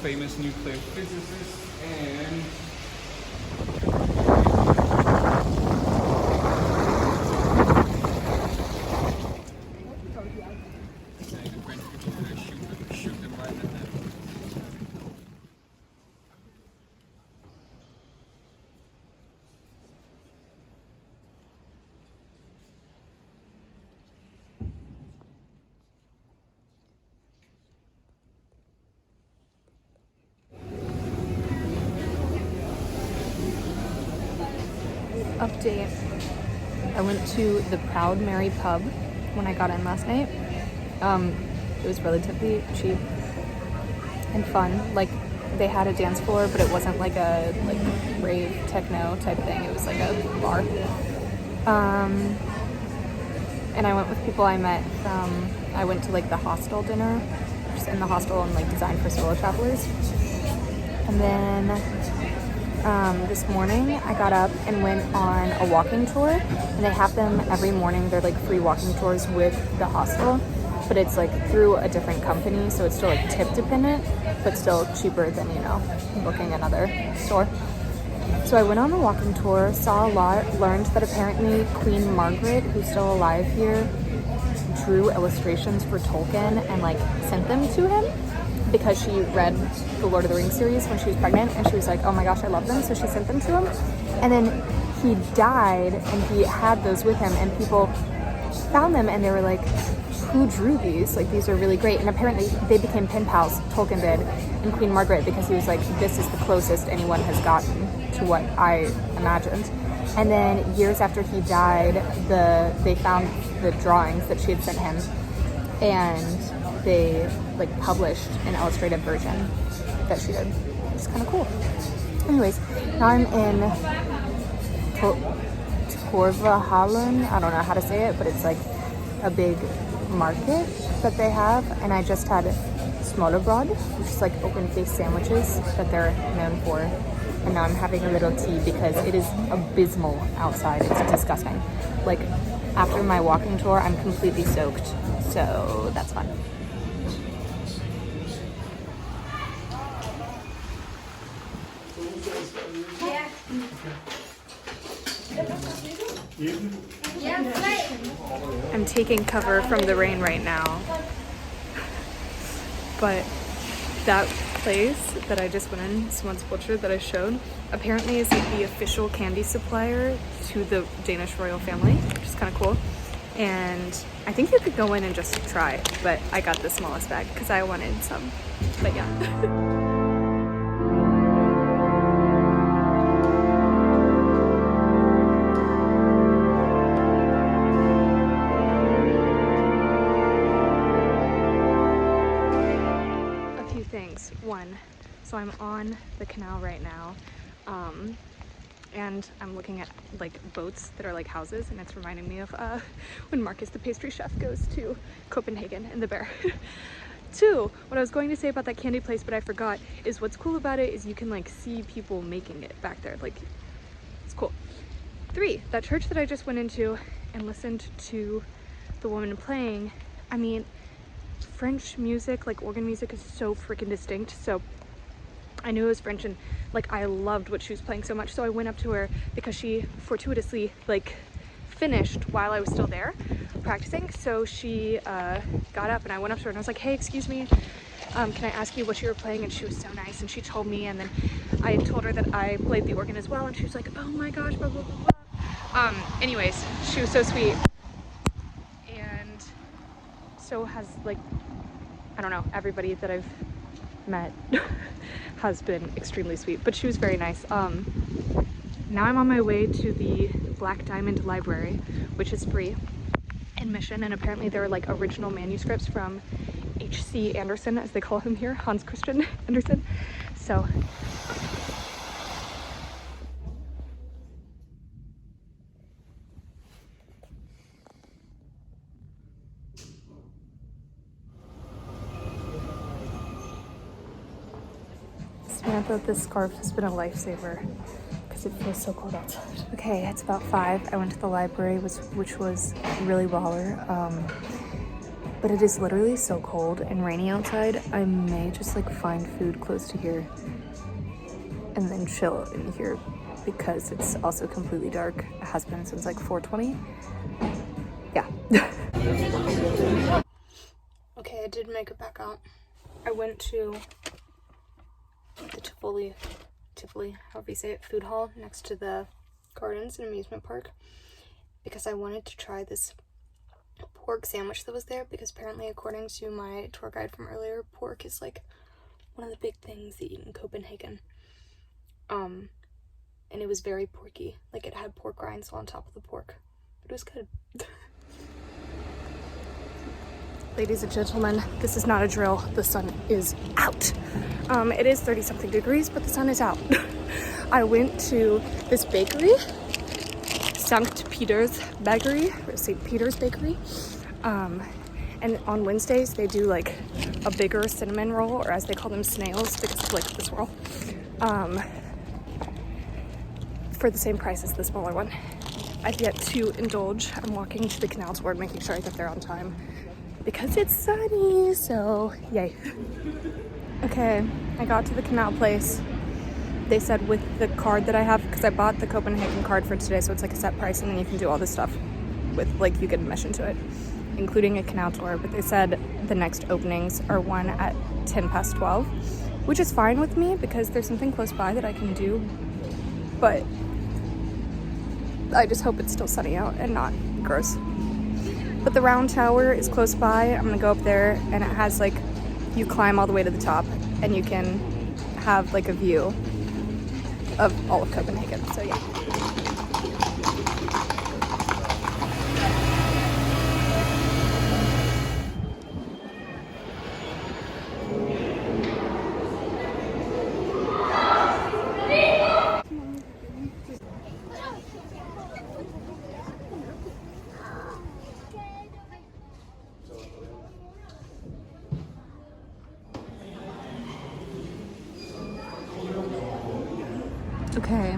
famous nuclear physicist and shoot them right in the head. Update. I went to the Proud Mary pub when I got in last night. It was relatively cheap and fun. Like, they had a dance floor, but it wasn't like a rave techno type thing. It was like a bar. And I went with people I met from, I went to like the hostel dinner, just in the hostel and like designed for solo travelers. And then this morning I got up and went on a walking tour, and they have them every morning. They're like free walking tours with the hostel, but it's like through a different company, so it's still like tip dependent, but still cheaper than, you know, booking another store. So I went on the walking tour, saw a lot, learned that apparently Queen Margaret, who's still alive here, drew illustrations for Tolkien and like sent them to him because she read the Lord of the Rings series when she was pregnant, and she was like, oh my gosh, I love them, so she sent them to him. And then he died and he had those with him, and people found them and they were like, who drew these? Like, these are really great. And apparently they became pen pals, Tolkien did, and Queen Margaret, because he was like, this is the closest anyone has gotten to what I imagined. And then years after he died, they found the drawings that she had sent him, and they like published an illustrated version that she did. It's kind of cool. Anyways, now I'm in Torvahallen. I don't know how to say it, but it's like a big market that they have, and I just had smørrebrød, which is like open-faced sandwiches that they're known for, and now I'm having a little tea because it is abysmal outside. It's disgusting. Like, after my walking tour, I'm completely soaked, so that's fun. I'm taking cover from the rain right now, but that place that I just went in, Smuts Butcher that I showed, apparently is like the official candy supplier to the Danish royal family, which is kind of cool. And I think you could go in and just try, but I got the smallest bag because I wanted some, but yeah. One, so I'm on the canal right now, and I'm looking at like boats that are like houses, and it's reminding me of when Marcus the pastry chef goes to Copenhagen in the bear. Two, what I was going to say about that candy place but I forgot is what's cool about it is you can like see people making it back there, like it's cool. Three, that church that I just went into and listened to the woman playing, I mean, French music, like organ music, is so freaking distinct, so I knew it was French, and like I loved what she was playing so much, so I went up to her because she fortuitously like finished while I was still there practicing. So she got up and I went up to her and I was like, hey, excuse me, can I ask you what you were playing? And she was so nice and she told me, and then I told her that I played the organ as well, and she was like, oh my gosh, blah blah blah blah. Anyways, she was so sweet, and so has like, I don't know, everybody that I've met has been extremely sweet, but she was very nice. Now I'm on my way to the Black Diamond Library, which is free admission, and apparently there are like original manuscripts from H.C. Andersen, as they call him here, Hans Christian Andersen. So Samantha, this scarf has been a lifesaver because it feels so cold outside. Okay, it's about 5. I went to the library, which was really baller. but it is literally so cold and rainy outside. I may just like find food close to here and then chill in here because it's also completely dark. It has been since like 4:20. Yeah. Okay, I did make it back out. I went to the Tivoli, however you say it, food hall next to the gardens and amusement park because I wanted to try this pork sandwich that was there, because apparently, according to my tour guide from earlier, pork is like one of the big things they eat in Copenhagen. And it was very porky. Like, it had pork rinds on top of the pork. It was good. Ladies and gentlemen, this is not a drill. The sun is out. It is 30-something degrees, but the sun is out. I went to this bakery, St. Peter's Bakery, or St. Peter's Bakery. And on Wednesdays, they do like a bigger cinnamon roll, or as they call them, snails, because of like the swirl. For the same price as the smaller one. I've yet to indulge. I'm walking to the canal toward making sure I get there on time because it's sunny, so yay. Okay, I got to the canal place. They said with the card that I have, because I bought the Copenhagen card for today, so it's like a set price and then you can do all this stuff with, like, you get admission to it, including a canal tour. But they said the next openings are one at 12:10, which is fine with me because there's something close by that I can do, but I just hope it's still sunny out and not gross. But the round tower is close by. I'm gonna go up there, and it has like, you climb all the way to the top and you can have like a view of all of Copenhagen, so yeah. Okay,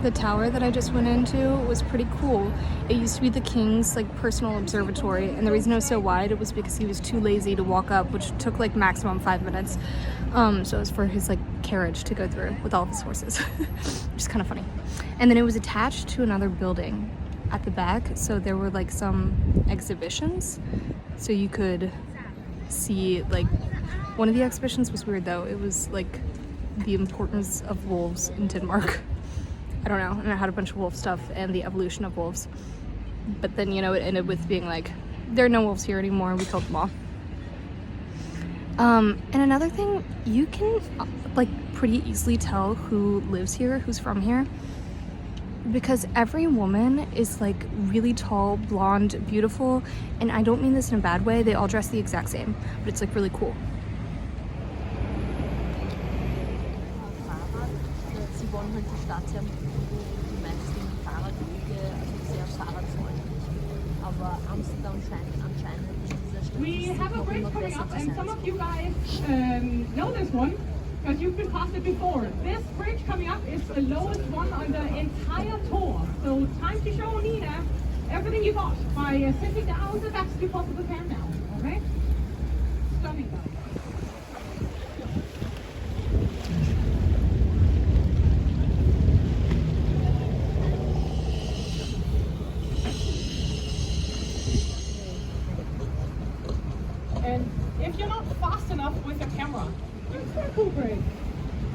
the tower that I just went into was pretty cool. It used to be the king's like personal observatory, and the reason it was so wide, it was because he was too lazy to walk up, which took like maximum 5 minutes. So it was for his like carriage to go through with all of his horses, which is kind of funny. And then it was attached to another building at the back, so there were like some exhibitions, so you could see like, one of the exhibitions was weird though. It was like the importance of wolves in Denmark. I don't know, and it had a bunch of wolf stuff and the evolution of wolves. But then, you know, it ended with being like, there are no wolves here anymore, we killed them all. And another thing, you can like pretty easily tell who lives here, who's from here, because every woman is like really tall, blonde, beautiful, and I don't mean this in a bad way, they all dress the exact same, but it's like really cool. We have a bridge coming up, and some of you guys know this one because you've been past it before. This bridge coming up is the lowest one on the entire tour. So time to show Nina everything you got by sitting down the best you possibly can now. Okay? Stunning though. And if you're not fast enough with your camera, you circle break.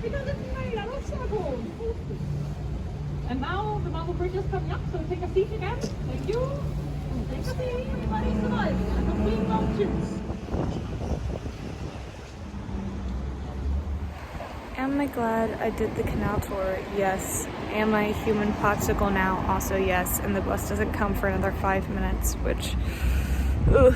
Because it's made out of circles. And now the marble bridge is coming up, so take a seat again. Thank you. Take a seat, everybody. Survive. Complete options. Am I glad I did the canal tour? Yes. Am I human popsicle now? Also yes. And the bus doesn't come for another 5 minutes, which, ugh.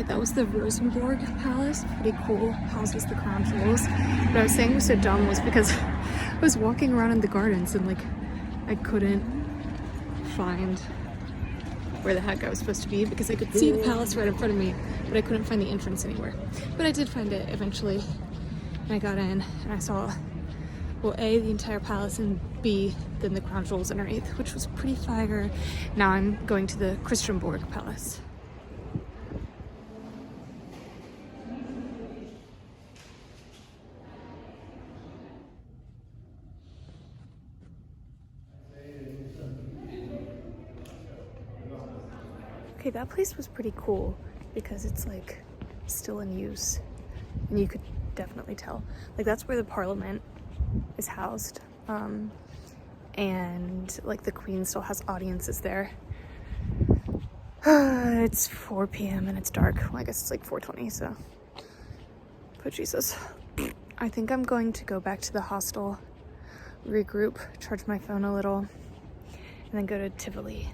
Alright, that was the Rosenborg Palace. Pretty cool. Houses the crown jewels. What I was saying was so dumb was because I was walking around in the gardens and like I couldn't find where the heck I was supposed to be because I could see the palace right in front of me, but I couldn't find the entrance anywhere. But I did find it eventually, and I got in and I saw, well, A, the entire palace, and B, then the crown jewels underneath, which was pretty fire. Now I'm going to the Christianborg Palace. Okay, that place was pretty cool because it's like still in use and you could definitely tell. Like that's where the parliament is housed. And like the queen still has audiences there. It's 4 p.m. and it's dark. Well, I guess it's like 4:20, so. But Jesus. I think I'm going to go back to the hostel, regroup, charge my phone a little, and then go to Tivoli.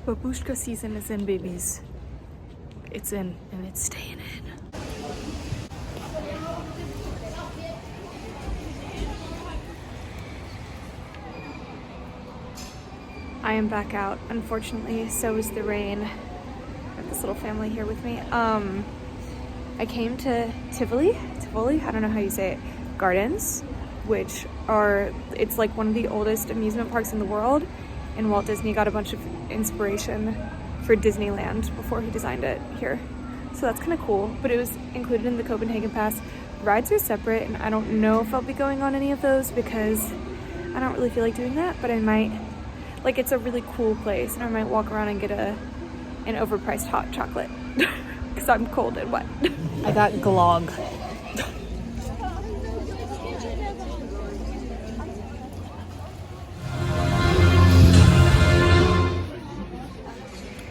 Babushka season is in, babies. It's in, and it's staying in. I am back out. Unfortunately, so is the rain. I have this little family here with me. I came to Tivoli, I don't know how you say it, Gardens, which are, it's like one of the oldest amusement parks in the world. And Walt Disney got a bunch of inspiration for Disneyland before he designed it here. So that's kind of cool, but it was included in the Copenhagen Pass. Rides are separate, and I don't know if I'll be going on any of those because I don't really feel like doing that, but I might. Like, it's a really cool place, and I might walk around and get an overpriced hot chocolate because I'm cold and wet. I got glog.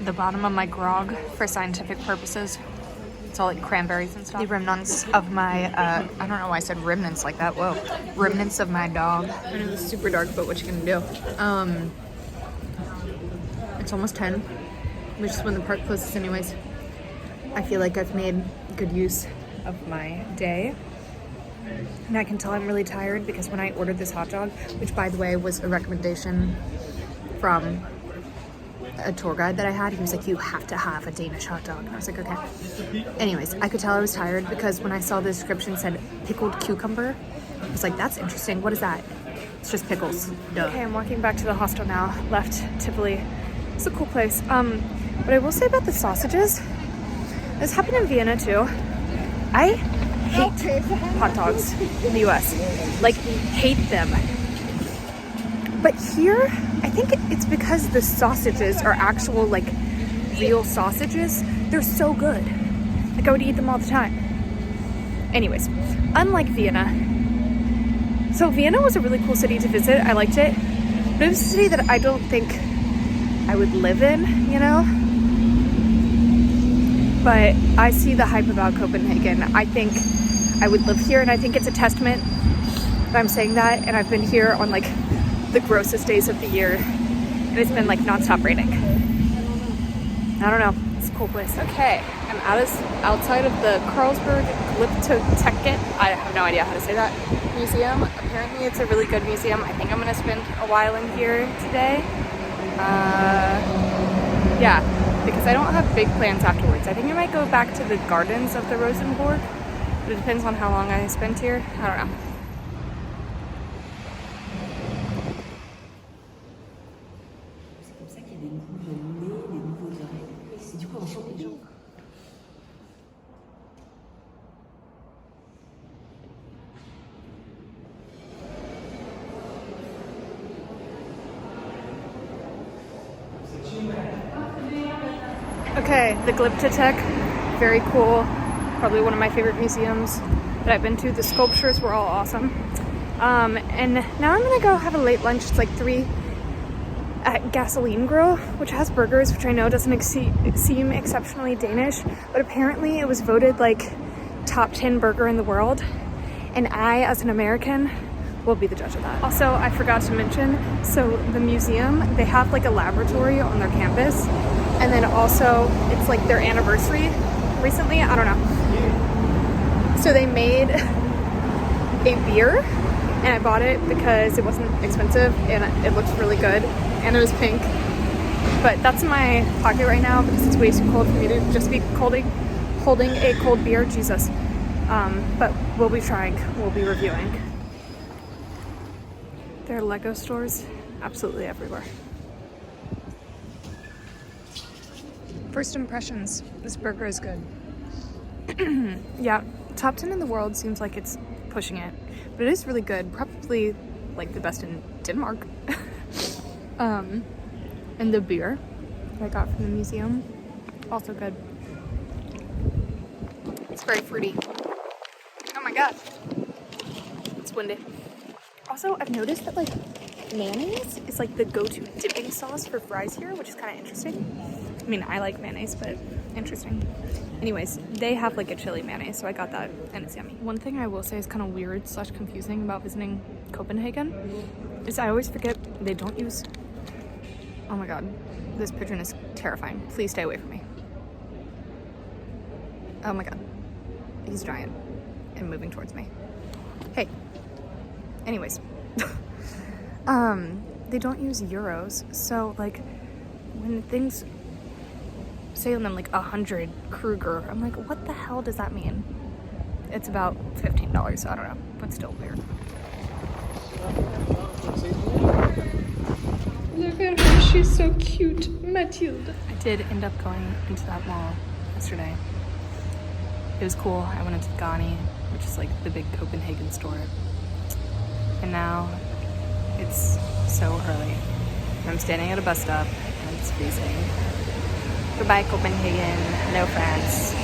The bottom of my grog for scientific purposes. It's all like cranberries and stuff. The remnants of my, I don't know why I said remnants like that. Whoa. Remnants of my dog. I know it's super dark, but what you gonna do? It's almost 10, which is when the park closes anyways. I feel like I've made good use of my day. And I can tell I'm really tired because when I ordered this hot dog, which by the way was a recommendation from a tour guide that I had, he was like, you have to have a Danish hot dog. And I was like, okay. Anyways, I could tell I was tired because when I saw the description said pickled cucumber, I was like, that's interesting. What is that? It's just pickles. Duh. Okay, I'm walking back to the hostel now. Left Tivoli. It's a cool place. What I will say about the sausages, this happened in Vienna too. I hate hot dogs in the US. Like, hate them. But here, I think it's because the sausages are actual, like, real sausages. They're so good. Like, I would eat them all the time. Anyways, unlike Vienna. So Vienna was a really cool city to visit. I liked it. But it was a city that I don't think I would live in, you know? But I see the hype about Copenhagen. I think I would live here, and I think it's a testament that I'm saying that. And I've been here on, like, the grossest days of the year, and it's been like non-stop raining. I don't know, it's a cool place. Okay, I'm outside of the Carlsberg Glyptoteket, I have no idea how to say that, museum. Apparently it's a really good museum. I think I'm gonna spend a while in here today. Yeah, because I don't have big plans afterwards. I think I might go back to the gardens of the Rosenborg, but it depends on how long I spend here. I don't know. Okay, the Glyptotek, very cool. Probably one of my favorite museums that I've been to. The sculptures were all awesome. And now I'm gonna go have a late lunch. It's like 3 at Gasoline Grill, which has burgers, which I know doesn't seem exceptionally Danish, but apparently it was voted like top 10 burger in the world. And I, as an American, will be the judge of that. Also, I forgot to mention, so the museum, they have like a laboratory on their campus, and then also it's like their anniversary recently, I don't know. So they made a beer, and I bought it because it wasn't expensive and it looked really good, and it was pink. But that's in my pocket right now because it's way too cold for me to just be holding a cold beer, Jesus. But we'll be trying, we'll be reviewing. There are Lego stores absolutely everywhere. First impressions, this burger is good. Yeah, top 10 in the world seems like it's pushing it, but it is really good. Probably like the best in Denmark. And the beer that I got from the museum, also good. It's very fruity. Oh my god, it's windy. Also, I've noticed that like mayonnaise is like the go-to dipping sauce for fries here, which is kind of interesting. I mean, I like mayonnaise, but interesting. Anyways, they have like a chili mayonnaise, so I got that and it's yummy. One thing I will say is kind of weird / confusing about visiting Copenhagen is I always forget they don't use, oh my god, this pigeon is terrifying. Please stay away from me. Oh my god, he's giant and moving towards me. Hey. Anyways, they don't use euros, so like when things say on them like 100 Kruger, I'm like, what the hell does that mean? It's about $15, so I don't know, but still weird. Look at her, she's so cute, Mathilde. I did end up going into that mall yesterday. It was cool. I went into Ghani, which is like the big Copenhagen store. And now it's so early. I'm standing at a bus stop and it's freezing. Goodbye, Copenhagen. Hello, France.